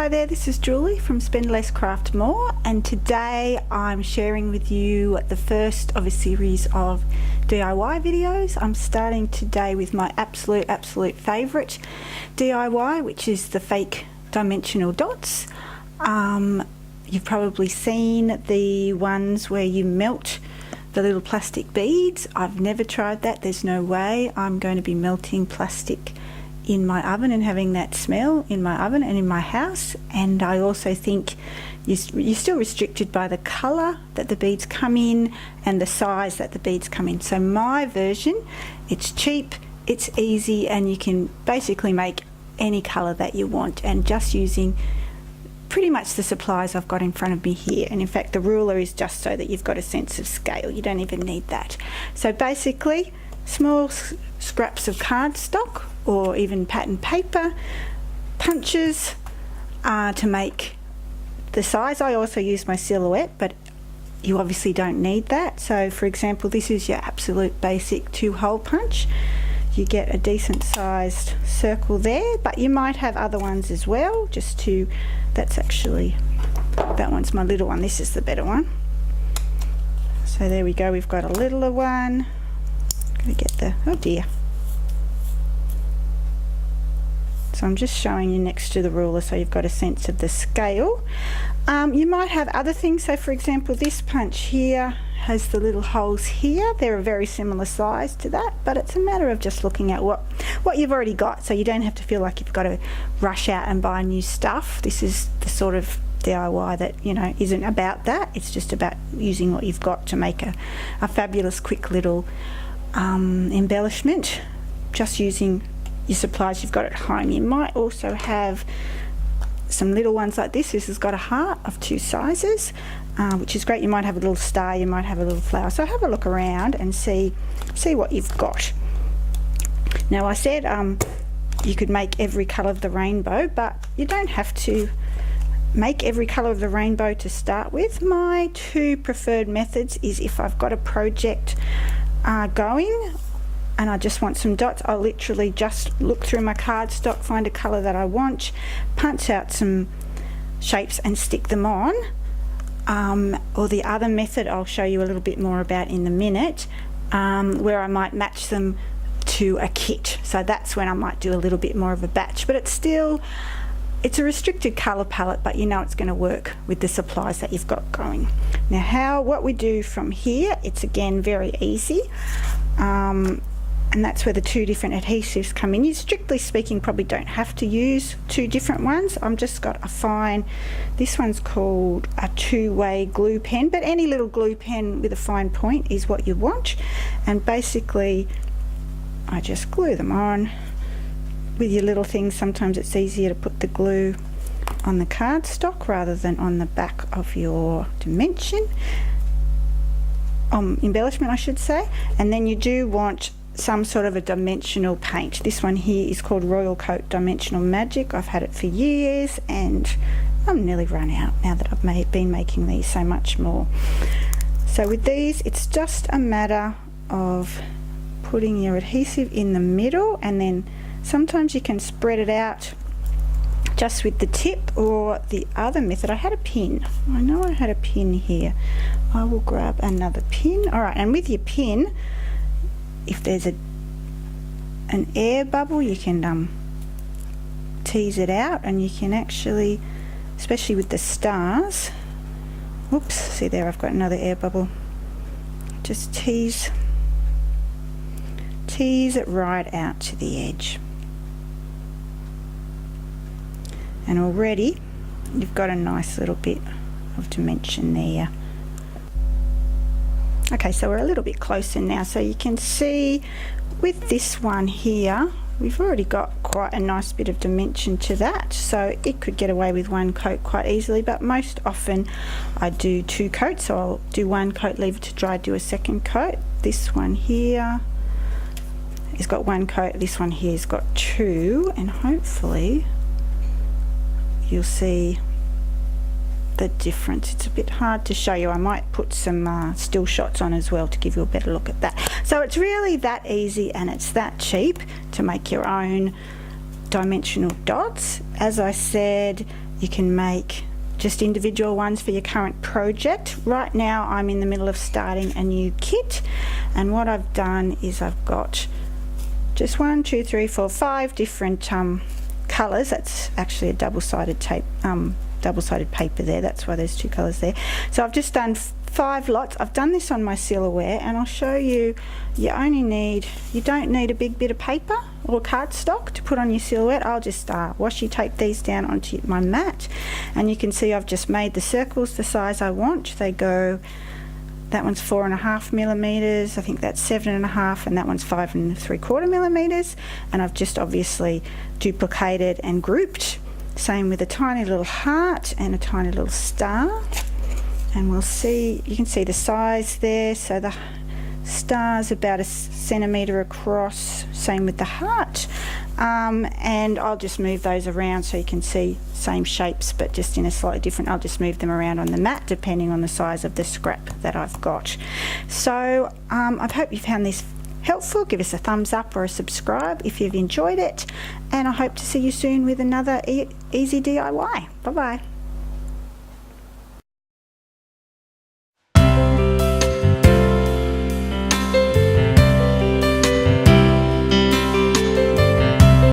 Hi there, this is Julie from Spend Less Craft More, and today I'm sharing with you the first of a series of DIY videos. I'm starting today with my absolute favourite DIY, which is the fake dimensional dots. You've probably seen the ones where you melt the little plastic beads. I've never tried that. There's no way I'm going to be melting plastic in my oven and having that smell in my oven and in my house. And I also think you're still restricted by the colour that the beads come in and the size that the beads come in. So my version, it's cheap, it's easy, and you can basically make any colour that you want, and just using pretty much the supplies I've got in front of me here. And in fact the ruler is just so that you've got a sense of scale. You don't even need that. So basically small scraps of cardstock or even pattern paper, punches to make the size. I also use my silhouette, but you obviously don't need that. So for example, this is your absolute basic 2-hole punch. You get a decent sized circle there, but you might have other ones as well, just to, that one's my little one, this is the better one. So there we go, we've got a littler one. Gotta get the, oh dear. So I'm just showing you next to the ruler so you've got a sense of the scale. You might have other things. So for example, this punch here has the little holes here. They're a very similar size to that, but it's a matter of just looking at what you've already got, so you don't have to feel like you've got to rush out and buy new stuff. This is the sort of DIY that, you know, isn't about that. It's just about using what you've got to make a fabulous quick little embellishment, just using your supplies you've got at home. You might also have some little ones like this. This has got a heart of 2 sizes, which is great. You might have a little star, you might have a little flower. So have a look around and see what you've got. Now I said you could make every colour of the rainbow, but you don't have to make every colour of the rainbow to start with. My 2 preferred methods is if I've got a project going and I just want some dots, I'll literally just look through my cardstock, find a colour that I want, punch out some shapes and stick them on. Or the other method I'll show you a little bit more about in a minute, where I might match them to a kit. So that's when I might do a little bit more of a batch, but it's a restricted colour palette, but you know it's going to work with the supplies that you've got going. Now what we do from here, it's again very easy. And that's where the 2 different adhesives come in. You, strictly speaking, probably don't have to use 2 different ones. I've just got a fine, this one's called a 2-way glue pen, but any little glue pen with a fine point is what you want. And basically I just glue them on with your little things. Sometimes it's easier to put the glue on the cardstock rather than on the back of your embellishment, I should say. And then you do want some sort of a dimensional paint. This one here is called Royal Coat Dimensional Magic. I've had it for years and I'm nearly run out now that I've been making these so much more. So with these, it's just a matter of putting your adhesive in the middle, and then sometimes you can spread it out just with the tip, or the other method, I had a pin. I know I had a pin here. I will grab another pin. Alright, and with your pin, if there's an air bubble, you can tease it out, and you can actually, especially with the stars, whoops, see there, I've got another air bubble, just tease it right out to the edge. And already you've got a nice little bit of dimension there. Okay, so we're a little bit closer now, so you can see with this one here we've already got quite a nice bit of dimension to that, so it could get away with 1 coat quite easily, but most often I do 2 coats. So I'll do 1 coat, leave it to dry, do a 2nd coat. This one here has got 1 coat, this one here's got 2, and hopefully you'll see the difference. It's a bit hard to show you. I might put some still shots on as well to give you a better look at that. So it's really that easy and it's that cheap to make your own dimensional dots. As I said, you can make just individual ones for your current project. Right now I'm in the middle of starting a new kit, and what I've done is I've got just 1, 2, 3, 4, 5 different colours. That's actually a double-sided tape, double-sided paper there, that's why there's 2 colours there. So I've just done 5 lots. I've done this on my silverware, and I'll show you, you don't need a big bit of paper or cardstock to put on your silhouette. I'll just washi tape these down onto my mat, and you can see I've just made the circles the size I want. They go, that one's 4.5 millimeters, I think that's 7.5, and that one's 5 3/4 millimeters, and I've just obviously duplicated and grouped. Same with a tiny little heart and a tiny little star. And we'll see, you can see the size there, so the star's about 1 centimetre across, same with the heart, and I'll just move those around so you can see same shapes but just in a slightly different. I'll just move them around on the mat depending on the size of the scrap that I've got. So I hope you found this helpful. Give us a thumbs up or a subscribe if you've enjoyed it, and I hope to see you soon with another easy DIY. Bye bye.